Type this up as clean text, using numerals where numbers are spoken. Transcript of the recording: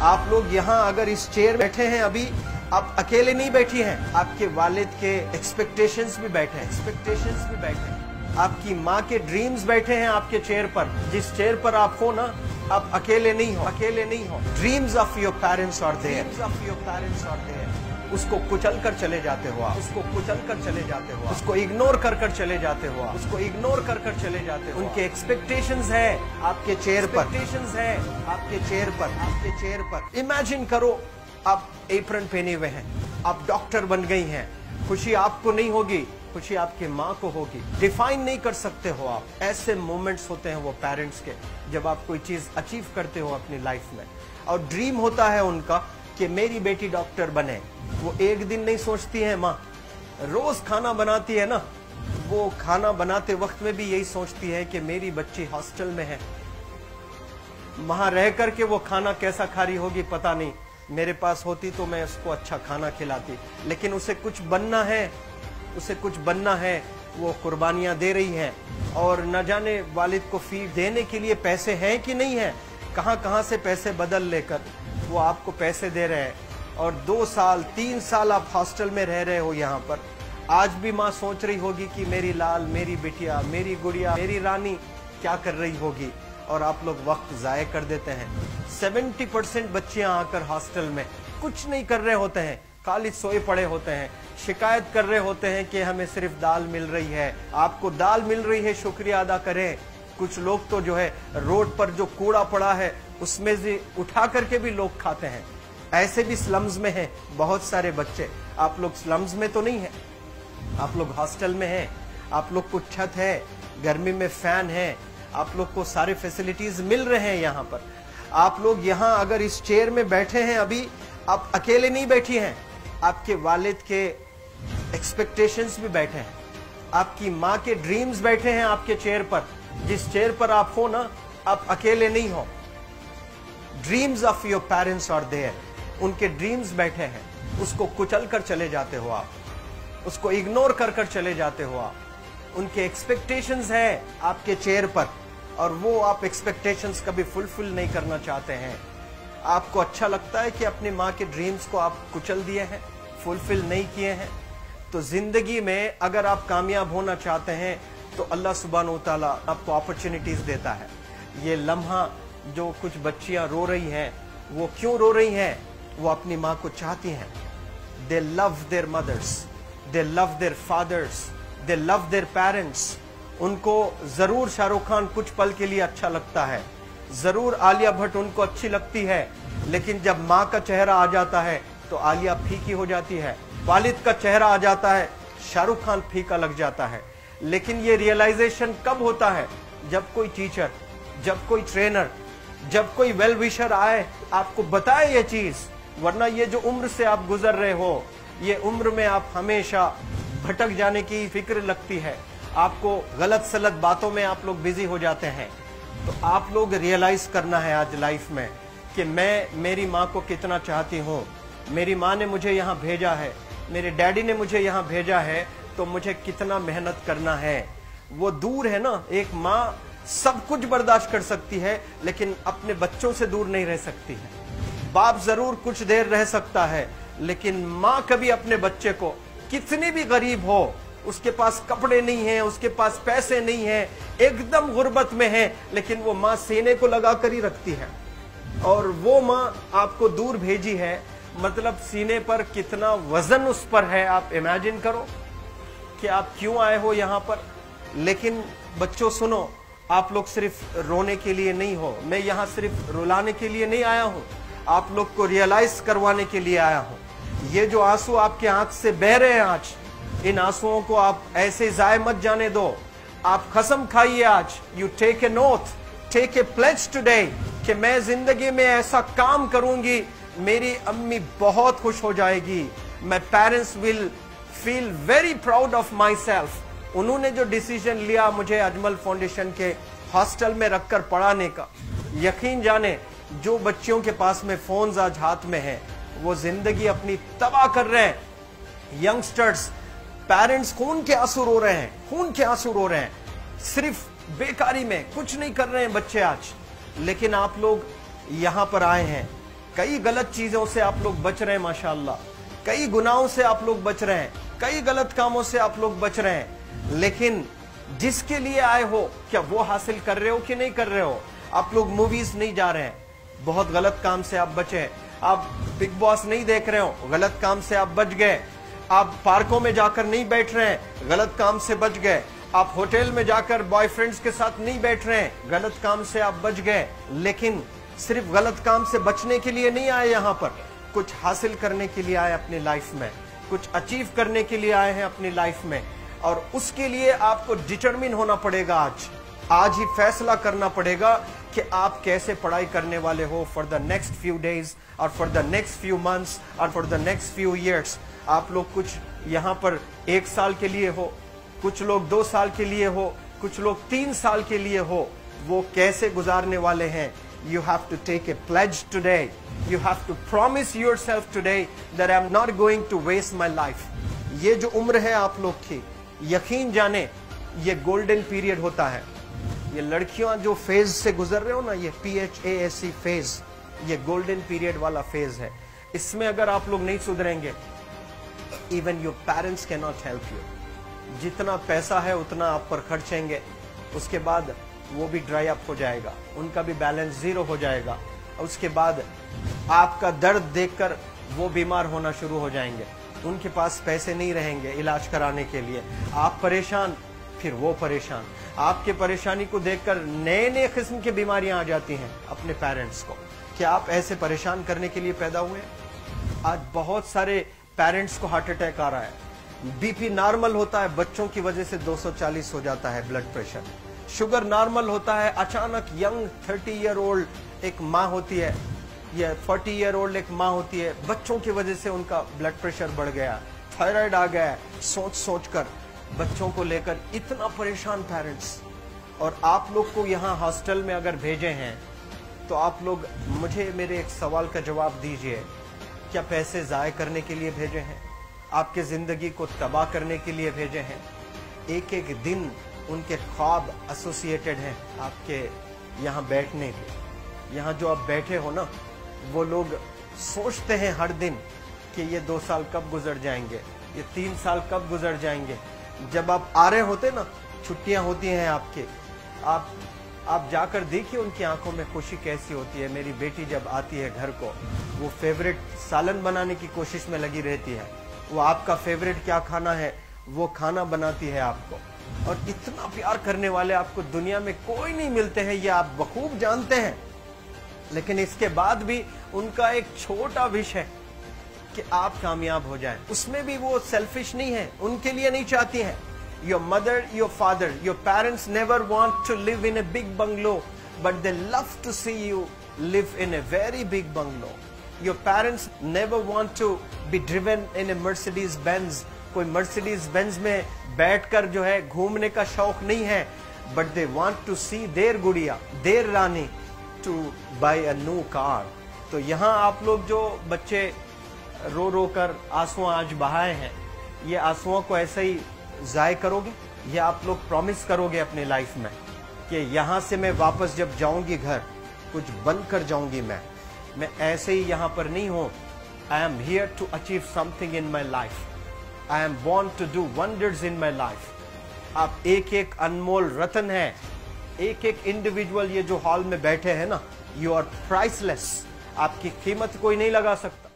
आप लोग यहाँ अगर इस चेयर बैठे हैं अभी, आप अकेले नहीं बैठी हैं, आपके वालिद के एक्सपेक्टेशंस भी बैठे हैं, आपकी माँ के ड्रीम्स बैठे हैं आपके चेयर पर। जिस चेयर पर आप हो ना, आप अकेले नहीं हो। Dreams of your parents are there. उसको कुचल कर चले जाते हो आप, उसको इग्नोर कर चले जाते हो, उनके एक्सपेक्टेशंस है आपके चेयर पर। इमेजिन करो आप एप्रन पहने हुए हैं, आप डॉक्टर बन गई हैं, खुशी आपको नहीं होगी, खुशी आपके माँ को होगी। डिफाइन नहीं कर सकते हो आप। ऐसे मोमेंट्स होते हैं वो पेरेंट्स के, जब आप कोई चीज अचीव करते हो अपनी लाइफ में, और ड्रीम होता है उनका कि मेरी बेटी डॉक्टर बने। वो एक दिन नहीं सोचती है माँ, रोज खाना बनाती है ना, वो खाना बनाते वक्त में भी यही सोचती है कि मेरी बच्ची हॉस्टल में है, वहां रह करके वो खाना कैसा खा रही होगी पता नहीं, मेरे पास होती तो मैं उसको अच्छा खाना खिलाती। लेकिन उसे कुछ बनना है, वो कुर्बानियां दे रही है, और न जाने वालिद को फी देने के लिए पैसे हैं कि नहीं है, कहां से पैसे बदल लेकर वो आपको पैसे दे रहे हैं। और 2 साल 3 साल आप हॉस्टल में रह रहे हो यहाँ पर। आज भी माँ सोच रही होगी कि मेरी लाल, मेरी बिटिया, मेरी गुड़िया, मेरी रानी क्या कर रही होगी, और आप लोग वक्त जाया कर देते हैं। 70% बच्चियां आकर हॉस्टल में कुछ नहीं कर रहे होते हैं, खाली सोए पड़े होते हैं, शिकायत कर रहे होते हैं कि हमें सिर्फ दाल मिल रही है। आपको दाल मिल रही है, शुक्रिया अदा करें। कुछ लोग तो जो है रोड पर जो कूड़ा पड़ा है उसमें से उठा करके भी लोग खाते हैं। ऐसे भी स्लम्स में हैं बहुत सारे बच्चे। आप लोग स्लम्स में तो नहीं है, आप लोग हॉस्टल में हैं, आप लोग को छत है, गर्मी में फैन है, आप लोग को सारे फैसिलिटीज मिल रहे हैं यहाँ पर। आप लोग यहाँ अगर इस चेयर में बैठे हैं अभी, आप अकेले नहीं बैठी हैं, आपके वालिद के एक्सपेक्टेशंस भी बैठे हैं, आपकी माँ के ड्रीम्स बैठे हैं आपके चेयर पर। जिस चेयर पर आप हो ना, आप अकेले नहीं हो। Dreams of your parents are there. उनके ड्रीम्स बैठे हैं, उसको कुचल कर चले जाते हो आप, उसको इग्नोर कर चले जाते हो आप। उनके एक्सपेक्टेशंस है आपके चेयर पर, और वो आप एक्सपेक्टेशंस कभी फुलफिल नहीं करना चाहते हैं। आपको अच्छा लगता है कि अपनी माँ के ड्रीम्स को आप कुचल दिए हैं, फुलफिल नहीं किए हैं। तो जिंदगी में अगर आप कामयाब होना चाहते हैं तो अल्लाह सुब्हानहू व तआला आपको अपॉर्चुनिटीज देता है। ये लम्हा जो कुछ बच्चियां रो रही हैं, वो क्यों रो रही हैं? वो अपनी माँ को चाहती हैं। They love their mothers, they love their fathers, they love their parents. उनको जरूर शाहरुख खान कुछ पल के लिए अच्छा लगता है, जरूर आलिया भट्ट उनको अच्छी लगती है, लेकिन जब माँ का चेहरा आ जाता है तो आलिया फीकी हो जाती है। वालिद का चेहरा आ जाता है, शाहरुख खान फीका लग जाता है। लेकिन ये रियलाइजेशन कब होता है? जब कोई टीचर, जब कोई ट्रेनर, जब कोई वेल विशर आए, आपको बताए ये चीज। वरना ये जो उम्र से आप गुजर रहे हो, ये उम्र में आप हमेशा भटक जाने की फिक्र लगती है, आपको गलत सलत बातों में आप लोग बिजी हो जाते हैं। तो आप लोग रियलाइज करना है आज लाइफ में कि मैं मेरी माँ को कितना चाहती हूँ। मेरी माँ ने मुझे यहाँ भेजा है, मेरे डैडी ने मुझे यहाँ भेजा है, तो मुझे कितना मेहनत करना है। वो दूर है ना, एक माँ सब कुछ बर्दाश्त कर सकती है, लेकिन अपने बच्चों से दूर नहीं रह सकती है। बाप जरूर कुछ देर रह सकता है, लेकिन माँ कभी अपने बच्चे को, कितनी भी गरीब हो, उसके पास कपड़े नहीं है, उसके पास पैसे नहीं है, एकदम गुर्बत में है, लेकिन वो माँ सीने को लगा कर ही रखती है। और वो माँ आपको दूर भेजी है, मतलब सीने पर कितना वजन उस पर है। आप इमेजिन करो कि आप क्यों आए हो यहाँ पर। लेकिन बच्चों सुनो, आप लोग सिर्फ रोने के लिए नहीं हो, मैं यहाँ सिर्फ रुलाने के लिए नहीं आया हूँ, आप लोग को रियलाइज करवाने के लिए आया हूँ। ये जो आंसू आपके आंख से बह रहे हैं आज, इन आंसुओं को आप ऐसे जाए मत जाने दो। आप कसम खाइए आज, you take a note, take a pledge today, कि मैं जिंदगी में ऐसा काम करूंगी, मेरी अम्मी बहुत खुश हो जाएगी। My parents will feel very proud of my self. उन्होंने जो डिसीजन लिया मुझे अजमल फाउंडेशन के हॉस्टल में रखकर पढ़ाने का, यकीन जाने जो बच्चियों के पास में फोन्स आज हाथ में हैं, वो जिंदगी अपनी तबाह कर रहे हैं। यंगस्टर्स, पेरेंट्स खून के आंसू रो रहे हैं, खून के आंसू रो रहे हैं, सिर्फ बेकारी में कुछ नहीं कर रहे हैं बच्चे आज। लेकिन आप लोग यहाँ पर आए हैं, कई गलत चीजों से आप लोग बच रहे हैं माशाअल्लाह, कई गुनाहों से आप लोग बच रहे हैं, कई गलत कामों से आप लोग बच रहे हैं, लेकिन जिसके लिए आए हो क्या वो हासिल कर रहे हो कि नहीं कर रहे हो? आप लोग मूवीज नहीं जा रहे हैं, बहुत गलत काम से आप बचे हैं। आप बिग बॉस नहीं देख रहे हो, गलत काम से आप बच गए। आप पार्कों में जाकर नहीं बैठ रहे हैं, गलत काम से बच गए। आप होटल में जाकर बॉयफ्रेंड्स के साथ नहीं बैठ रहे हैं, गलत काम से आप बच गए। लेकिन सिर्फ गलत काम से बचने के लिए नहीं आए, यहाँ पर कुछ हासिल करने के लिए आए अपनी लाइफ में, कुछ अचीव करने के लिए आए हैं अपनी लाइफ में। और उसके लिए आपको डिटरमिन होना पड़ेगा। आज ही फैसला करना पड़ेगा कि आप कैसे पढ़ाई करने वाले हो for the next few days और for the next few months और for the next few years. आप लोग कुछ यहाँ पर 1 साल के लिए हो, कुछ लोग 2 साल के लिए हो, कुछ लोग 3 साल के लिए हो। वो कैसे गुजारने वाले हैं? You have to take a pledge today. You have to promise yourself today that I'm not going to waste my life. ये जो उम्र है आप लोग की, यकीन जाने ये गोल्डन पीरियड होता है। ये लड़कियां जो फेज से गुजर रहे हो ना, ये PHASE फेज, ये गोल्डन पीरियड वाला फेज है। इसमें अगर आप लोग नहीं सुधरेंगे, even your parents cannot help you. जितना पैसा है उतना आप पर खर्चेंगे, उसके बाद वो भी ड्राई अप हो जाएगा, उनका भी बैलेंस जीरो हो जाएगा। और उसके बाद आपका दर्द देखकर वो बीमार होना शुरू हो जाएंगे, उनके पास पैसे नहीं रहेंगे इलाज कराने के लिए। आप परेशान, फिर वो परेशान। आपके परेशानी को देखकर नए नए किस्म की बीमारियां आ जाती हैं अपने पेरेंट्स को। क्या आप ऐसे परेशान करने के लिए पैदा हुए? आज बहुत सारे पेरेंट्स को हार्ट अटैक आ रहा है, BP नॉर्मल होता है, बच्चों की वजह से 240 हो जाता है ब्लड प्रेशर। शुगर नॉर्मल होता है, अचानक यंग 30 ईयर ओल्ड एक माँ होती है या 40 ईयर ओल्ड एक माँ होती है, बच्चों की वजह से उनका ब्लड प्रेशर बढ़ गया, थायराइड आ गया। सोच सोच कर बच्चों को लेकर इतना परेशान पेरेंट्स। और आप लोग को यहाँ हॉस्टल में अगर भेजे हैं तो आप लोग मुझे मेरे एक सवाल का जवाब दीजिए, क्या पैसे ज़ाय करने के लिए भेजे हैं? आपके जिंदगी को तबाह करने के लिए भेजे हैं? एक एक दिन उनके ख्वाब एसोसिएटेड हैं आपके यहाँ बैठने के। यहाँ जो आप बैठे हो ना, वो लोग सोचते हैं हर दिन कि ये 2 साल कब गुजर जाएंगे, ये 3 साल कब गुजर जाएंगे। जब आप आ रहे होते ना, छुट्टियाँ होती हैं आपके, आप जाकर देखिए उनकी आंखों में खुशी कैसी होती है। मेरी बेटी जब आती है घर को, वो फेवरेट सालन बनाने की कोशिश में लगी रहती है। वो आपका फेवरेट क्या खाना है वो खाना बनाती है आपको। और इतना प्यार करने वाले आपको दुनिया में कोई नहीं मिलते हैं, ये आप बखूब जानते हैं। लेकिन इसके बाद भी उनका एक छोटा विश है कि आप कामयाब हो जाएं। उसमें भी वो सेल्फिश नहीं है, उनके लिए नहीं चाहती हैं। Your mother, your father, your parents never want to live in a big bungalow, but they love to see you live in a very big bungalow. Your parents never want to be driven in a Mercedes Benz. कोई Mercedes Benz में बैठकर जो है घूमने का शौक नहीं है, but they want to see their गुड़िया, their Rani to buy a new car. तो यहाँ आप लोग जो बच्चे रो रो कर आंसू आज बहाए हैं, ये आंसुओं को ऐसे ही ज़ाय करोगे? ये आप लोग प्रॉमिस करोगे अपनी लाइफ में कि यहाँ से मैं वापस जब जाऊंगी घर, कुछ बन कर जाऊंगी। मैं ऐसे ही यहाँ पर नहीं हूँ। I am here to achieve something in my life. I am born to do wonders in my life. आप एक एक अनमोल रतन है, एक एक इंडिविजुअल ये जो हॉल में बैठे हैं ना, यू आर प्राइसलेस। आपकी कीमत कोई नहीं लगा सकता।